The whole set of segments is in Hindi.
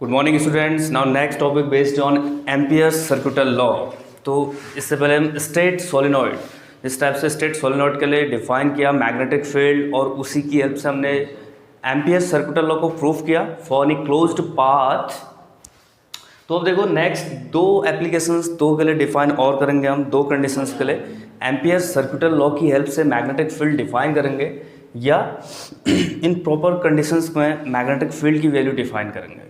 Good morning students. Now next topic based on amperes circular law. तो इससे पहले हम स्टेट सोलिनॉइड, इस टाइप से स्टेट सोलिनॉइड के लिए डिफाइन किया मैग्नेटिक फील्ड, और उसी की हेल्प से हमने एम्पियर्स सर्कुलर लॉ को प्रूफ किया फॉर ए क्लोज्ड पाथ। तो अब देखो नेक्स्ट दो एप्लीकेशंस, दो के लिए डिफाइन और करेंगे हम, दो कंडीशंस के लिए एम्पियर्स सर्कुलर लॉ की हेल्प से मैग्नेटिक फील्ड डिफाइन करेंगे, या इन प्रॉपर कंडीशंस में मैग्नेटिक फील्ड की वैल्यू डिफाइन करेंगे।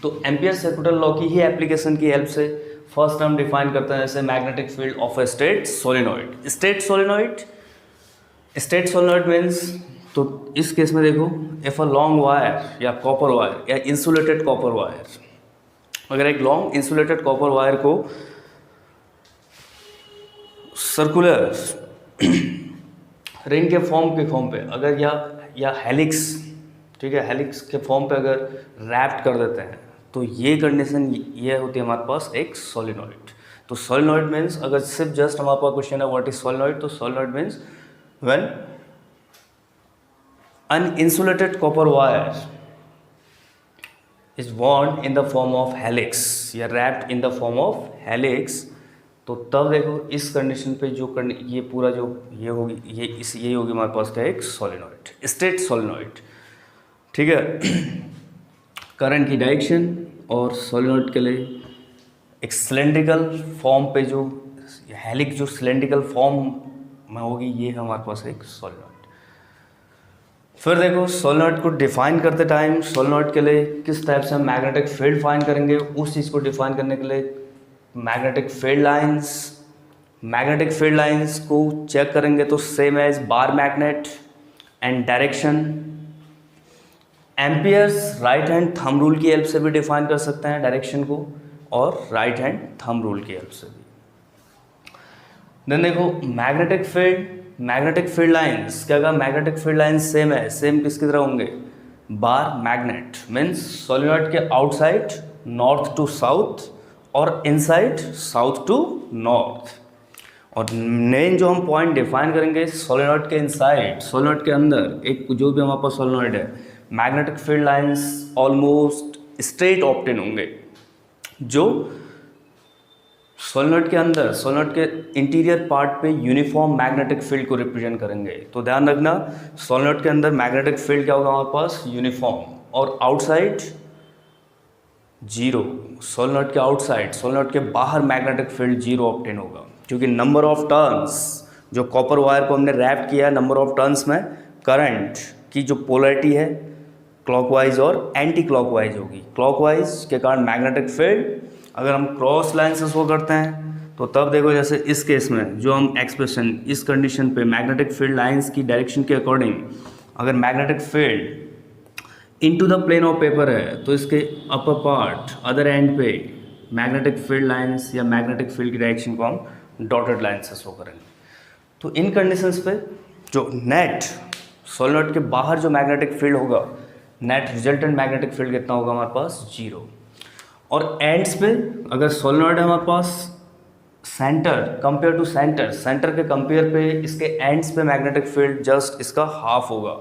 तो एम्पियर्स सर्कुलर लॉ की ही एप्लीकेशन की हेल्प से फर्स्ट हम डिफाइन करते हैं जैसे magnetic field of A state solenoid. State solenoid means, तो इस केस में देखो इफ अ लॉन्ग वायर या कॉपर वायर या इंसुलेटेड कॉपर वायर, अगर एक लॉन्ग इंसुलेटेड कॉपर वायर को सर्कुलर रिंग के फॉर्म पे अगर या हेलिक्स, ठीक है, हेलिक्स के फॉर्म पे अगर रैप्ट कर देते हैं, तो ये कंडीशन ये होती है हमारे पास एक सोलिनॉइड। तो सोलिनॉइड मीन्स, अगर सिर्फ जस्ट हमारे पास क्वेश्चन है व्हाट इज सोलिनॉइड, तो solenoid means when an insulated copper wire is wound in the form of helix या wrapped in the form of helix. तो तब देखो इस कंडीशन पे जो ये पूरा जो ये होगी, ये होगी हमारे पास क्या, एक सोलिनॉइड, स्टेट सोलिनॉइड। ठीक है, करंट की डायरेक्शन और सोलिनॉइड के लिए एक सिलेंड्रिकल फॉर्म पे जो हेलिक्स जो सिलेंड्रिकल फॉर्म में होगी, ये है हमारे पास एक सोलिनॉइड। फिर देखो सोलिनॉइड को डिफाइन करते टाइम सोलिनॉइड के लिए किस टाइप से हम मैग्नेटिक फील्ड फाइन करेंगे, उस चीज़ को डिफाइन करने के लिए मैग्नेटिक फील्ड लाइंस को चेक करेंगे, तो same as bar magnet and direction Ampere's right hand thumb rule की हेल्प से भी डिफाइन कर सकते हैं डायरेक्शन को, और राइट हैंड थंब रूल की हेल्प से भी। देन देखो मैग्नेटिक फील्ड लाइंस, क्या कहा, मैग्नेटिक फील्ड लाइंस सेम है, सेम किसकी तरह होंगे, बार मैग्नेट मीन्स सोलिनॉइड के आउटसाइड नॉर्थ टू साउथ और इनसाइड साउथ टू नॉर्थ। और मेन जो हम पॉइंट डिफाइन करेंगे सोलिनॉइड के इनसाइड, सोलिनॉइड के अंदर एक जो भी हमारे पास सोलिनॉइड है, magnetic field lines almost straight obtain होंगे, जो सोलिनॉइड के अंदर, सोलिनॉइड के इंटीरियर पार्ट पे यूनिफॉर्म मैग्नेटिक फील्ड को रिप्रेजेंट करेंगे। तो ध्यान रखना, सोलिनॉइड के अंदर मैग्नेटिक फील्ड क्या होगा हमारे पास, यूनिफॉर्म, और आउटसाइड जीरो। सोलिनॉइड के आउटसाइड, सोलिनॉइड के बाहर मैग्नेटिक फील्ड जीरो ऑप्टेन होगा, क्योंकि नंबर ऑफ टर्न्स, जो कॉपर वायर को हमने रैप किया है, नंबर ऑफ टर्न्स में करंट की जो पोलैरिटी है क्लॉकवाइज और एंटी क्लॉकवाइज होगी। क्लॉकवाइज के कारण मैग्नेटिक फील्ड, अगर हम क्रॉस लाइन से शो करते हैं, तो तब देखो जैसे इस केस में जो हम एक्सप्रेशन इस कंडीशन पे मैग्नेटिक फील्ड लाइंस की डायरेक्शन के अकॉर्डिंग अगर magnetic field into the plane of paper है, तो इसके अपर पार्ट अदर एंड पे मैग्नेटिक फील्ड लाइंस या मैग्नेटिक फील्ड की डायरेक्शन को हम डॉटेड लाइन से शो करेंगे। तो इन कंडीशंस पे जो नेट सोलिनॉइड के बाहर जो मैग्नेटिक फील्ड होगा, नेट रिजल्टेंट मैग्नेटिक फील्ड कितना होगा हमारे पास, जीरो। और एंड्स पे अगर सोलिनॉइड है हमारे पास सेंटर कंपेयर टू सेंटर के कंपेयर पे इसके एंड्स पे मैग्नेटिक फील्ड जस्ट इसका हाफ होगा,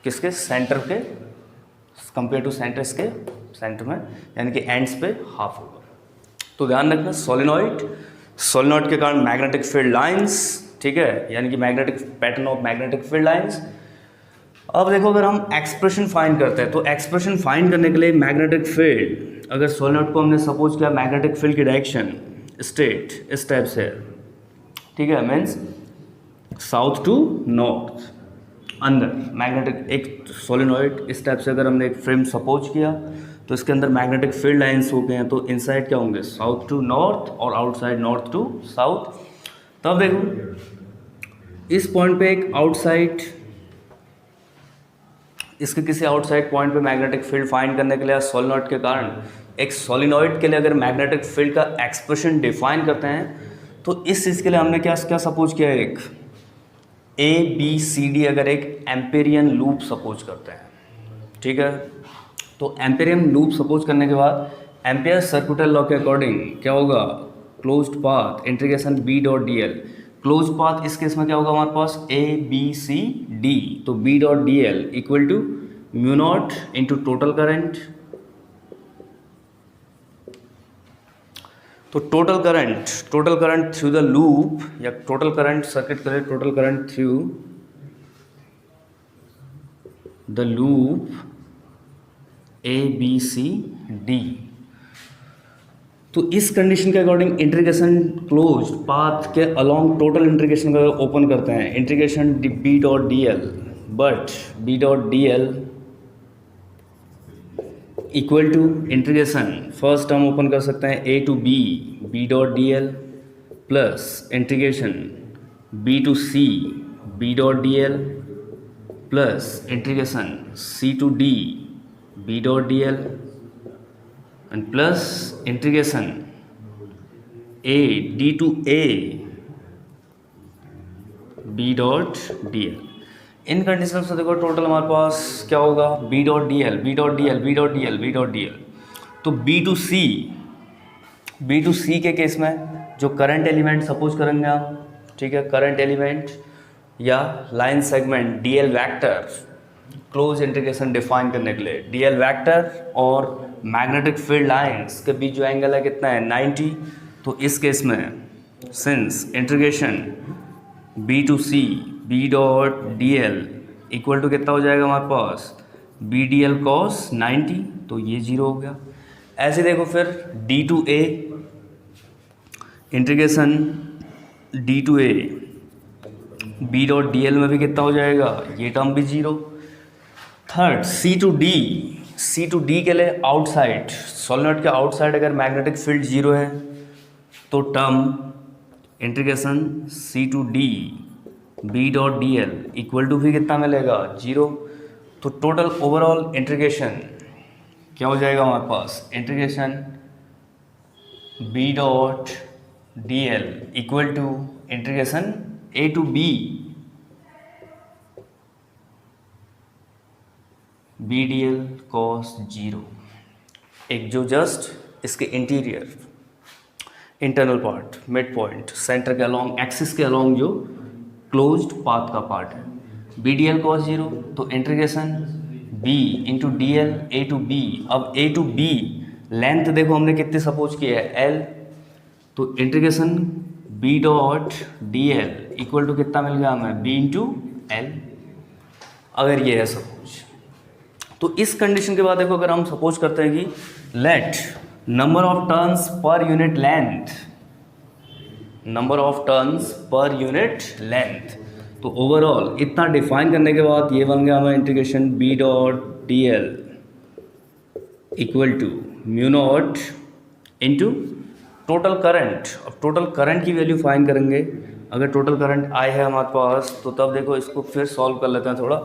किसके, सेंटर के कंपेयर टू सेंटर, इसके सेंटर में, यानी कि एंड्स पे हाफ होगा। तो ध्यान रखना, सोलिनॉइड के कारण मैग्नेटिक फील्ड लाइंस, ठीक है, यानी कि magnetic pattern of magnetic field lines. अब देखो अगर हम एक्सप्रेशन फाइंड करते हैं, तो एक्सप्रेशन फाइंड करने के लिए मैग्नेटिक फील्ड, अगर सोलिनॉइड को हमने सपोज किया मैग्नेटिक फील्ड की डायरेक्शन स्ट्रेट इस टाइप से, ठीक है, मीन्स साउथ टू नॉर्थ, अंदर मैग्नेटिक एक सोलिनॉइड इस टाइप से अगर हमने एक फ्रेम सपोज किया, तो इसके अंदर मैग्नेटिक फील्ड लाइंस हो गए हैं, तो इनसाइड क्या होंगे, साउथ टू नॉर्थ, और आउटसाइड नॉर्थ टू साउथ। तब देखो इस पॉइंट पे एक आउटसाइड, इसके किसी आउटसाइड पॉइंट पे मैग्नेटिक फील्ड फाइंड करने के लिए सोलिनॉइड के कारण, एक सोलिनॉइड के लिए अगर मैग्नेटिक फील्ड का एक्सप्रेशन डिफाइन करते हैं, तो इस चीज़ के लिए हमने क्या सपोज किया, एक ABCD अगर एक एम्पेरियन लूप सपोज करते हैं, ठीक है। तो एम्पेरियन लूप सपोज करने के बाद एम्पियर सर्कुलर लॉ के अकॉर्डिंग क्या होगा, closed path integration B.dl, close path इस केस में क्या होगा हमारे पास, ABCD, तो B.dl equal to mu not into total current तो total current through the loop या टोटल करंट सर्किट करें, total current through the loop A B C D. तो इस कंडीशन के अकॉर्डिंग इंटीग्रेशन क्लोज पाथ के अलोंग टोटल इंटीग्रेशन का ओपन करते हैं, integration B dot D L, but B dot D L equal to integration first term open कर सकते हैं A to B, B dot D L plus integration B to C, B dot D L plus integration C to D, B dot D L and plus integration a d to a b dot dl। इन कंडीशन से देखो टोटल हमारे पास क्या होगा, b dot D L, B dot D L, B dot D L, B dot D L. तो b टू c के केस में जो करंट एलिमेंट सपोज करेंगे हम, ठीक है, करंट एलिमेंट या line segment D L vector close integration define करने के लिए, डी एल वैक्टर और मैग्नेटिक फील्ड लाइंस के बीच जो एंगल है कितना है 90। तो इस केस में since integration B to C B dot D L equal to कितना हो जाएगा हमारे पास बी डी एल कॉस 90, तो ये 0 हो गया। ऐसे देखो फिर D to A, integration D to A B dot D L में भी कितना हो जाएगा, ये टर्म भी 0। थर्ड सी टू डी के लिए आउटसाइड, सोलेनॉइड के आउटसाइड अगर मैग्नेटिक फील्ड 0 है तो term integration C to D B dot D L equal to भी कितना मिलेगा 0। तो टोटल ओवरऑल इंटीग्रेशन क्या हो जाएगा हमारे पास, integration B dot D L equal to integration A to B B D L cos 0। एक जो जस्ट इसके interior internal part, mid point, centre के अलोंग, एक्सिस के अलोंग जो क्लोज्ड पाथ का पार्ट है, बी डी एल कॉस 0। तो integration B into D L A to B. अब ए टू बी लेंथ देखो हमने कितनी सपोज की है एल, तो integration B dot D L equal to कितना मिल गया हमें बी इंटू एल, अगर ये है सपोज। तो इस कंडीशन के बाद देखो अगर हम सपोज करते हैं कि लेट नंबर ऑफ टर्न्स पर unit length, number of turns पर यूनिट लेंथ, तो ओवरऑल इतना डिफाइन करने के बाद ये बन गया हमारा integration B dot D L equal to mu not into total current. अब टोटल करंट की वैल्यू फाइंड करेंगे, अगर टोटल करंट आई है हमारे पास तो तब देखो इसको फिर सॉल्व कर लेते हैं थोड़ा,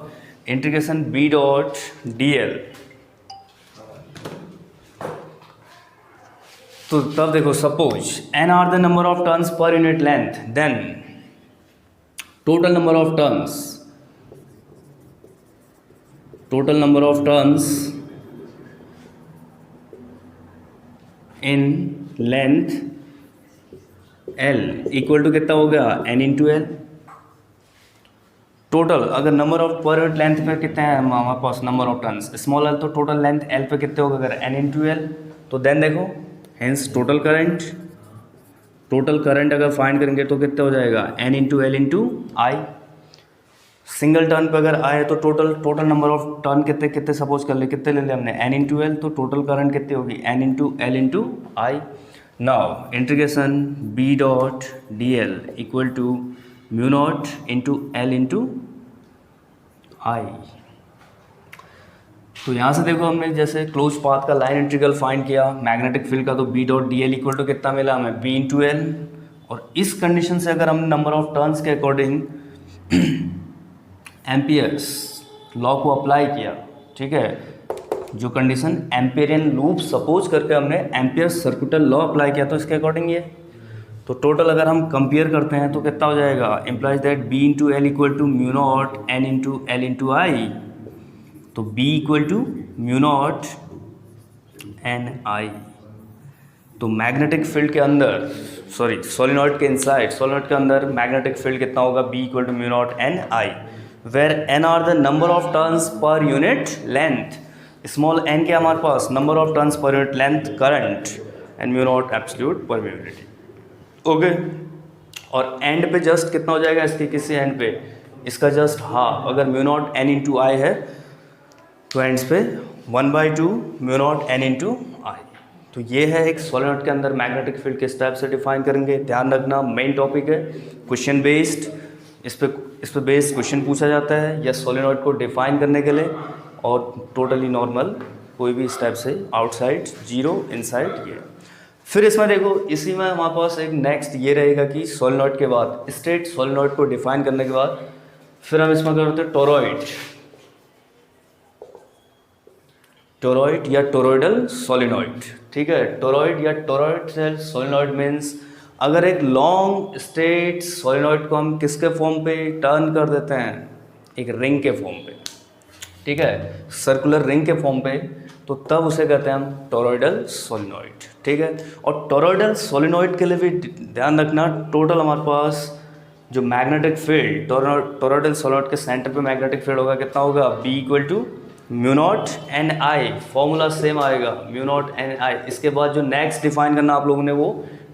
integration B dot D L, तो तब देखो suppose n are the number of turns पर unit length, then total number of turns in length L equal to कितना हो गया एन इंटू एल। टोटल अगर number of per unit length पे कितने हैं हमारे पास number of turns small l, तो टोटल लेंथ एल पे कितने होगा अगर एन इंटू एल, तो देन देखो हेंस टोटल करंट अगर फाइंड करेंगे तो कितने हो जाएगा n into l into I. Single turn पे अगर आए तो टोटल नंबर ऑफ टर्न कितने सपोज कर ले, कितने ले हमने एन इंटू एल, तो टोटल करंट कितनी होगी n into l into I. Now integration B dot D L equal to mu not into l into I. तो यहाँ से देखो हमने जैसे क्लोज पाथ का लाइन इंटीग्रल फाइंड किया मैग्नेटिक फील्ड का, तो B dot D L equal to कितना मिला हमें बी इंटू एल। और इस कंडीशन से अगर हम नंबर ऑफ टर्न्स के अकॉर्डिंग एम्पियर्स लॉ को अप्लाई किया, ठीक है, जो कंडीशन एम्पेरियन लूप सपोज करके हमने एम्पियर सर्कुलर लॉ अप्लाई किया, तो इसके अकॉर्डिंग ये तो टोटल अगर हम कंपेयर करते हैं तो कितना हो जाएगा, implies that B into l equal to mu naught n into l into I. तो B equal to mu naught n I. तो मैग्नेटिक फील्ड के अंदर सोलिनॉइड के इनसाइड, सोलिनॉइड के अंदर मैग्नेटिक फील्ड कितना होगा B equal to mu naught n I, where n are the number of turns पर यूनिट लेंथ, स्मॉल एन के हमारे पास नंबर ऑफ टर्न्स पर unit length current, and mu naught absolute permeability. Okay, और एंड पे जस्ट कितना हो जाएगा इसके किसी एंड पे, इसका जस्ट हाफ, अगर mu naught n into I है तो एंड्स पे 1/2 mu naught n into I. तो ये है एक सॉलिनॉइड के अंदर मैग्नेटिक फील्ड किस टाइप से डिफाइन करेंगे। ध्यान रखना मेन टॉपिक है क्वेश्चन बेस्ड, इस पे बेस्ड क्वेश्चन पूछा जाता है या सॉलिनॉइड को डिफाइन करने के लिए, और टोटली नॉर्मल कोई भी इस टाइप से आउटसाइड जीरो इनसाइड ये। फिर इसमें देखो इसी में हमारे पास एक नेक्स्ट ये रहेगा कि सॉलिनॉइड के बाद स्टेट सॉलिनॉइड को डिफाइन करने के बाद फिर हम इसमें करते हैं टोरॉइड या टोरॉइडल सॉलिनॉइड। ठीक है, टोरॉइड या टोरॉइडल सॉलिनॉइड मीन्स अगर एक लॉन्ग स्टेट सॉलिनॉइड को हम किसके फॉर्म पे टर्न कर देते हैं, एक रिंग के फॉर्म पे, ठीक है, सर्कुलर रिंग के फॉर्म पे, तो तब उसे कहते हैं हम टोरॉइडल सॉलिनॉइड। ठीक है, और टोरॉइडल सॉलिनॉइड के लिए भी ध्यान रखना, टोटल हमारे पास जो मैग्नेटिक फील्ड टोरॉइडल सॉलिनॉइड के सेंटर पे मैग्नेटिक फील्ड होगा कितना होगा, B = म्यू नॉट एन आई, फॉर्मूला सेम आएगा म्यू नॉट एन आई। इसके बाद जो नेक्स्ट डिफाइन करना आप लोगों ने वो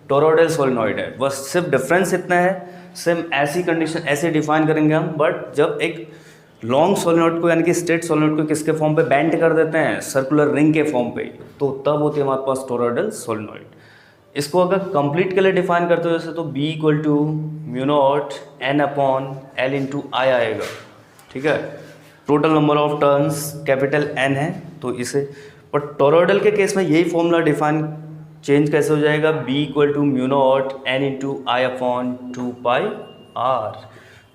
टोरॉइडल सॉलिनॉइड है, बस सिर्फ डिफरेंस इतना है, सेम ऐसी कंडीशन ऐसे डिफाइन करेंगे हम, बट जब एक लॉन्ग सॉलिनॉइड को यानी कि स्ट्रेट सॉलिनॉइड को किसके फॉर्म पे बेंड कर देते हैं, सर्कुलर रिंग के फॉर्म पे, तो तब होती है हमारे पास टोरॉइडल सॉलिनॉइड। इसको अगर कंप्लीट के लिए डिफाइन करते हो जैसे, तो B = mu naught N/L into I आएगा। ठीक है, total number of turns capital N है तो इसे, पर टोरॉइडल के केस में यही फॉर्मूला डिफाइन चेंज कैसे हो जाएगा, B = mu not N into I/2πr।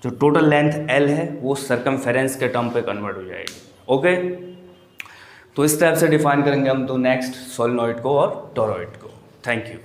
जो टोटल लेंथ L है वो सर्कमफेरेंस के टर्म पे कन्वर्ट हो जाएगी। ओके, तो इस टाइप से डिफाइन करेंगे हम तो नेक्स्ट सॉलिनॉइड को और टोरॉइड को। Thank you.